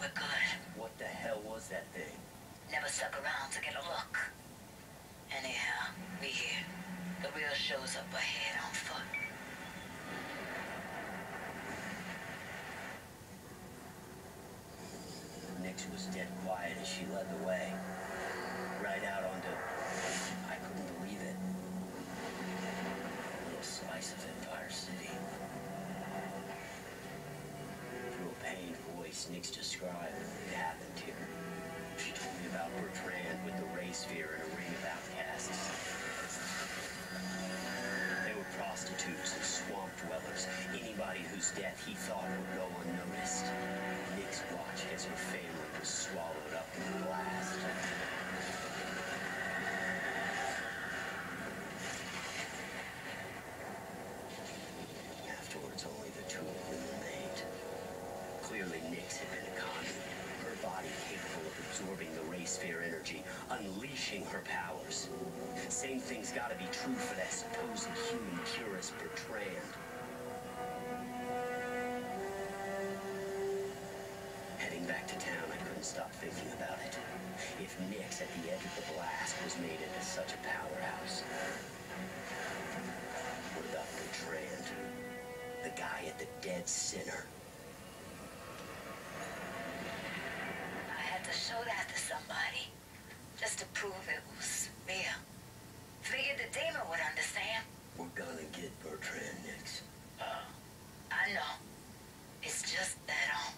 we're good. What the hell was that thing? Never stuck around to get a look. Anyhow, we here. The real show's up ahead on foot. Nix was dead quiet as she led the way. Right out onto... I couldn't believe it. A little slice of Empire City. Through a pained voice, Nix described what had happened here. She told me about Bertrand with the ray sphere and a ring of outcasts. They were prostitutes and swamp dwellers, anybody whose death he thought would go unnoticed. Nix watched as her family was swallowed up in the blast. Afterwards, only the two of them remained. Clearly, Nix had been a conduit, her body capable of absorbing the ray sphere energy, unleashing her powers. Same thing's gotta be true for that supposed human purist Bertrand. Heading back to town, I couldn't stop thinking about it. If Nix at the edge of the blast was made into such a powerhouse, what about Bertrand? The guy at the dead center. I had to show that to somebody. Just to prove it was real. Figured the demon would understand. We're gonna get Bertrand, Nix. I know. It's just that,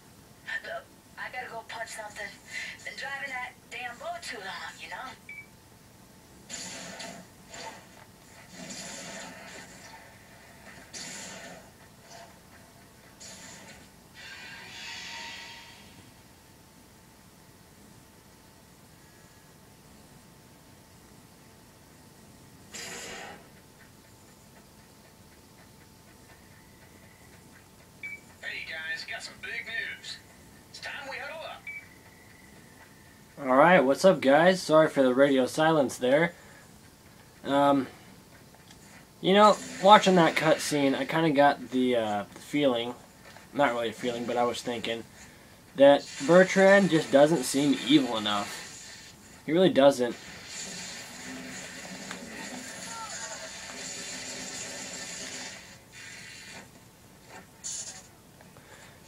look, I gotta go punch something. Been driving that damn boat too long, you know? Got some big news. It's time we huddle up. Alright, what's up guys? Sorry for the radio silence there. You know, watching that cutscene, I kind of got the feeling, not really a feeling, but I was thinking, that Bertrand just doesn't seem evil enough. He really doesn't.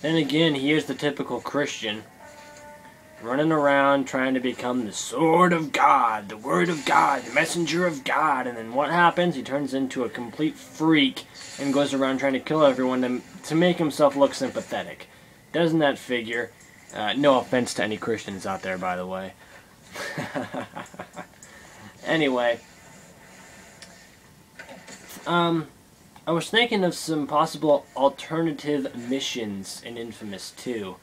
Then again, he is the typical Christian, running around trying to become the sword of God, the word of God, the messenger of God, and then what happens? He turns into a complete freak and goes around trying to kill everyone to make himself look sympathetic. Doesn't that figure? No offense to any Christians out there, by the way. Anyway, I was thinking of some possible alternative missions in Infamous 2.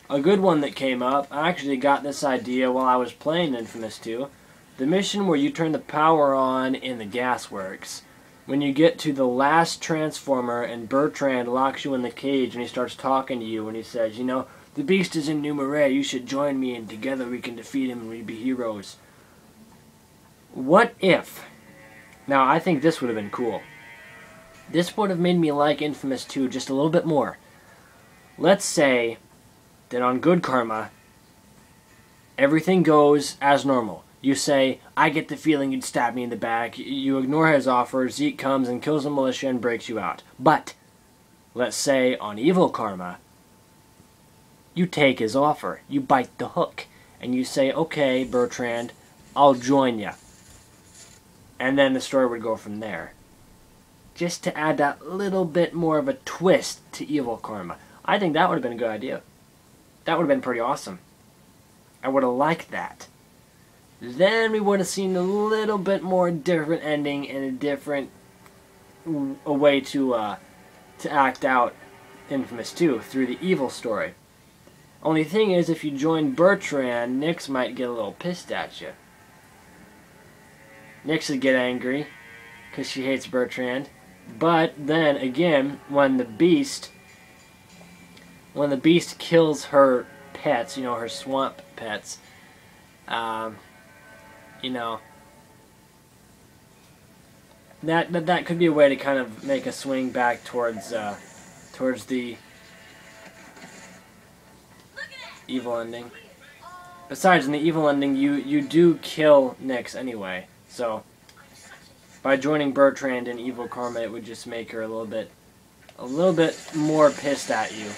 A good one that came up, I actually got this idea while I was playing Infamous 2. The mission where you turn the power on in the gasworks. When you get to the last transformer and Bertrand locks you in the cage and he starts talking to you and he says, you know, the beast is in New Marais, you should join me and together we can defeat him and we'd be heroes. What if? Now I think this would have been cool. This would have made me like Infamous 2 just a little bit more. Let's say that on Good Karma, everything goes as normal. You say, I get the feeling you'd stab me in the back. You ignore his offer. Zeke comes and kills the militia and breaks you out. But, let's say on Evil Karma, you take his offer. You bite the hook. And you say, okay, Bertrand, I'll join you. And then the story would go from there. Just to add that little bit more of a twist to Evil Karma. I think that would have been a good idea. That would have been pretty awesome. I would have liked that. Then we would have seen a little bit more different ending and a different way to act out Infamous 2 through the evil story. Only thing is, if you join Bertrand, Nix might get a little pissed at you. Nix would get angry because she hates Bertrand. But then again, when the beast kills her pets, you know, her swamp pets, you know, that could be a way to kind of make a swing back towards the. Look at that! evil ending. Besides, in the evil ending, you do kill Nyx anyway. So, by joining Bertrand in evil karma, it would just make her a little bit more pissed at you.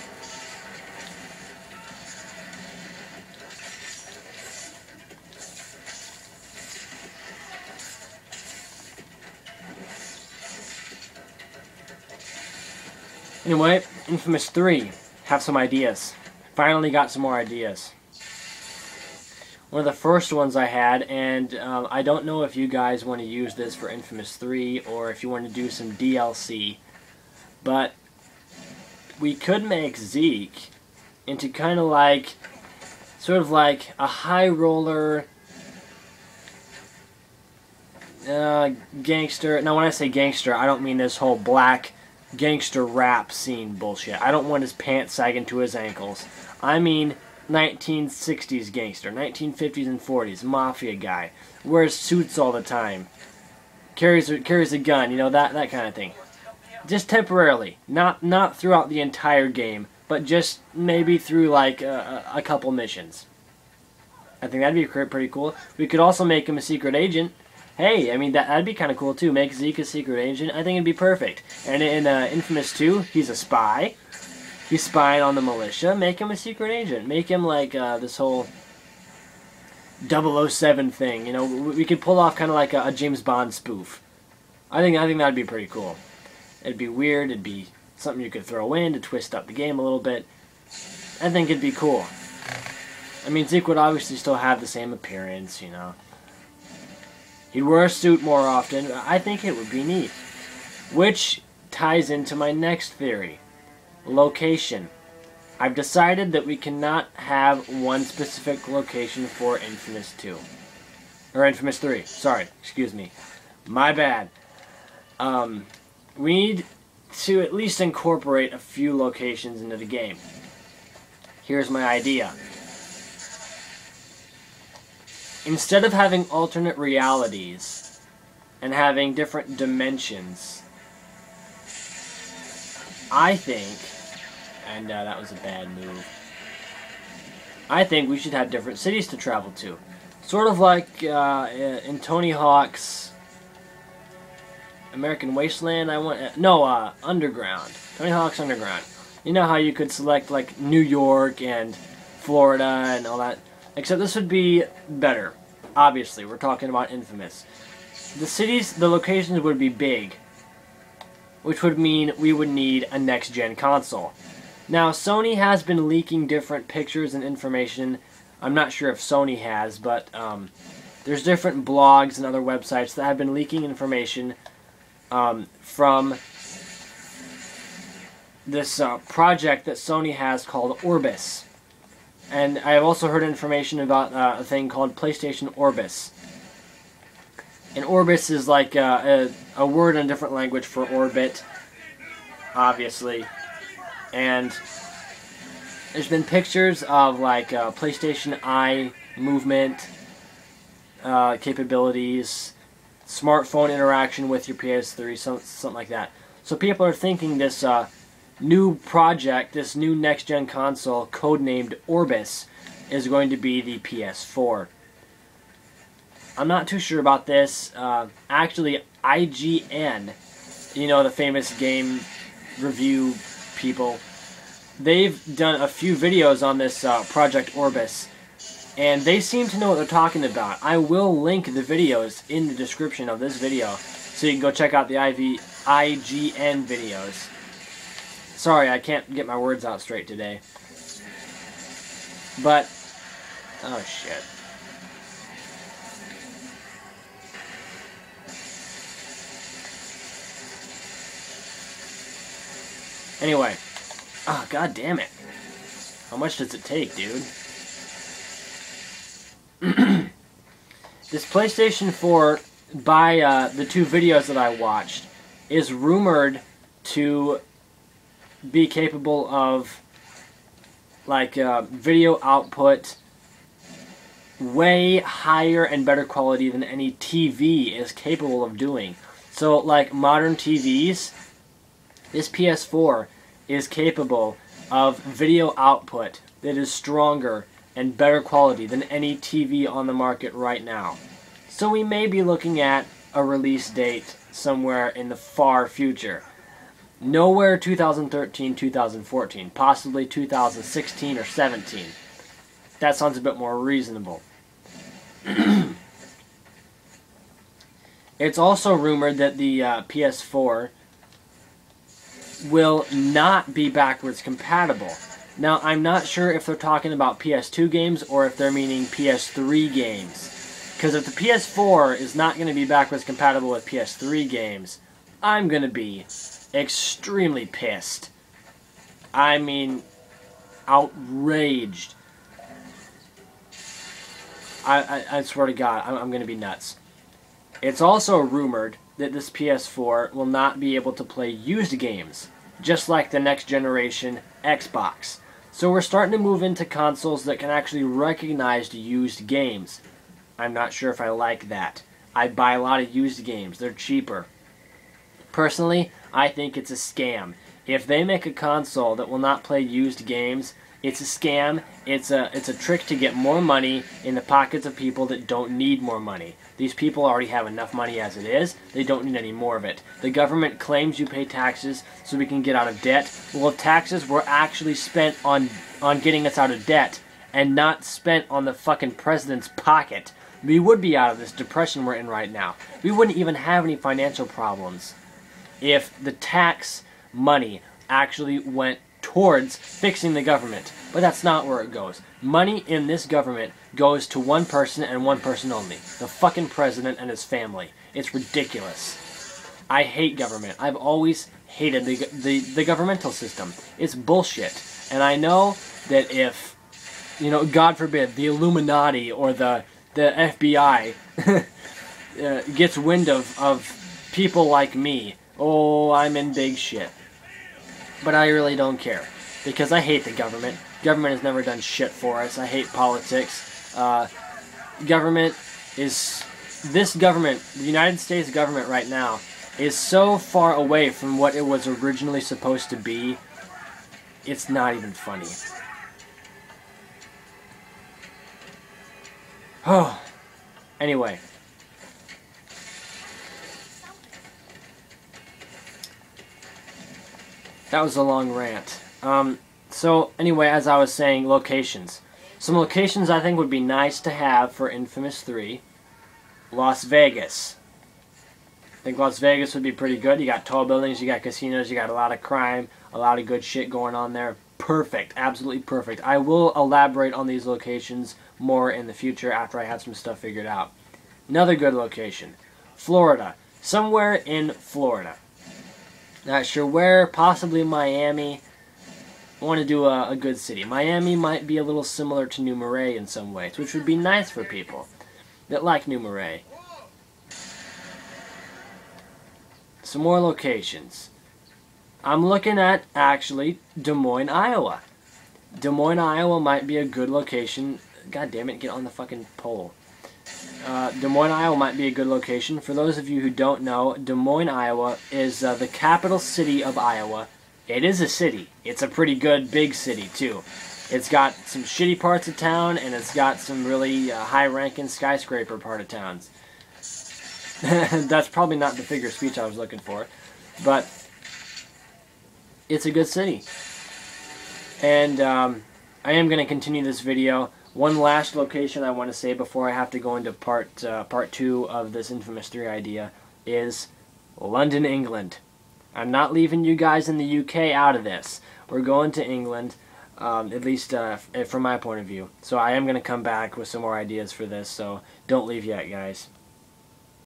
Anyway, Infamous 3. Have some ideas. Finally got some more ideas. One of the first ones I had, and I don't know if you guys want to use this for Infamous 3 or if you want to do some DLC, but we could make Zeke into kind of like, sort of like a high roller gangster. Now when I say gangster, I don't mean this whole black gangster rap scene bullshit. I don't want his pants sagging to his ankles. I mean 1960s gangster, 1950s and 40s, mafia guy, wears suits all the time, carries a gun, you know, that kind of thing. Just temporarily, not throughout the entire game, but just maybe through like a couple missions. I think that'd be pretty cool. We could also make him a secret agent. Hey, I mean, that'd be kind of cool, too. Make Zeke a secret agent. I think it'd be perfect. And in Infamous 2, he's a spy. He's spying on the militia. Make him a secret agent. Make him, like, this whole 007 thing. You know, we could pull off kind of like a James Bond spoof. I think that'd be pretty cool. It'd be weird. It'd be something you could throw in to twist up the game a little bit. I think it'd be cool. I mean, Zeke would obviously still have the same appearance, you know. He'd wear a suit more often. I think it would be neat. Which ties into my next theory. Location. I've decided that we cannot have one specific location for Infamous 2. Or Infamous 3. Sorry, excuse me. My bad. We need to at least incorporate a few locations into the game. Here's my idea. Instead of having alternate realities and having different dimensions, I think, and that was a bad move, I think we should have different cities to travel to. Sort of like in Tony Hawk's American Wasteland, Underground. Tony Hawk's Underground. You know how you could select like New York and Florida and all that? Except this would be better. Obviously, we're talking about Infamous. The locations would be big, which would mean we would need a next-gen console. Now, Sony has been leaking different pictures and information. I'm not sure if Sony has, but there's different blogs and other websites that have been leaking information from this project that Sony has called Orbis. And I have also heard information about a thing called PlayStation Orbis. And Orbis is like a word in a different language for orbit, obviously. And there's been pictures of like PlayStation Eye movement capabilities, smartphone interaction with your PS3, something like that. So people are thinking this new project, this new next-gen console, codenamed Orbis, is going to be the PS4. I'm not too sure about this. Actually, IGN, you know, the famous game review people, they've done a few videos on this Project Orbis, and they seem to know what they're talking about. I will link the videos in the description of this video, so you can go check out the IGN videos. Sorry, I can't get my words out straight today. But, oh shit. Anyway. Oh, god damn it. How much does it take, dude? This PlayStation 4, by the two videos that I watched, is rumored to be capable of like video output way higher and better quality than any TV is capable of doing. So like modern TVs, this PS4 is capable of video output that is stronger and better quality than any TV on the market right now. So we may be looking at a release date somewhere in the far future. Nowhere 2013, 2014, possibly 2016 or 17. That sounds a bit more reasonable. It's also rumored that the PS4 will not be backwards compatible. Now, I'm not sure if they're talking about PS2 games or if they're meaning PS3 games. Because if the PS4 is not going to be backwards compatible with PS3 games, I'm going to be extremely pissed. I mean, outraged. I swear to God, I'm going to be nuts. It's also rumored that this PS4 will not be able to play used games, just like the next generation Xbox. So we're starting to move into consoles that can actually recognize used games. I'm not sure if I like that. I buy a lot of used games. They're cheaper. Personally, I think it's a scam. If they make a console that will not play used games, it's a scam. It's a trick to get more money in the pockets of people that don't need more money. These people already have enough money as it is. They don't need any more of it. The government claims you pay taxes so we can get out of debt. Well, if taxes were actually spent on getting us out of debt and not spent on the fucking president's pocket, we would be out of this depression we're in right now. We wouldn't even have any financial problems if the tax money actually went towards fixing the government. But that's not where it goes. Money in this government goes to one person and one person only. The fucking president and his family. It's ridiculous. I hate government. I've always hated the governmental system. It's bullshit. And I know that if, you know, God forbid, the Illuminati or the FBI gets wind of people like me, oh, I'm in big shit. But I really don't care, because I hate the government. Government has never done shit for us. I hate politics. Government is... This government, the United States government right now, is so far away from what it was originally supposed to be, it's not even funny. Oh, anyway. That was a long rant. So, anyway, as I was saying, locations. Some locations I think would be nice to have for inFAMOUS 3. Las Vegas. I think Las Vegas would be pretty good. You got tall buildings, you got casinos, you got a lot of crime, a lot of good shit going on there. Perfect. Absolutely perfect. I will elaborate on these locations more in the future after I have some stuff figured out. Another good location. Florida. Somewhere in Florida. Not sure where. Possibly Miami. I want to do a good city. Miami might be a little similar to New Marais in some ways, which would be nice for people that like New Marais. Some more locations. I'm looking at, actually, Des Moines, Iowa. Des Moines, Iowa might be a good location. God damn it, get on the fucking pole. Des Moines, Iowa might be a good location. For those of you who don't know, Des Moines, Iowa is the capital city of Iowa. It is a city. It's a pretty good big city, too. It's got some shitty parts of town, and it's got some really high-ranking skyscraper part of towns. That's probably not the figure of speech I was looking for. But it's a good city. And I am going to continue this video. One last location I want to say before I have to go into part 2 of this inFAMOUS 3 idea is London, England. I'm not leaving you guys in the UK out of this. We're going to England, at least from my point of view. So I am going to come back with some more ideas for this, so don't leave yet, guys.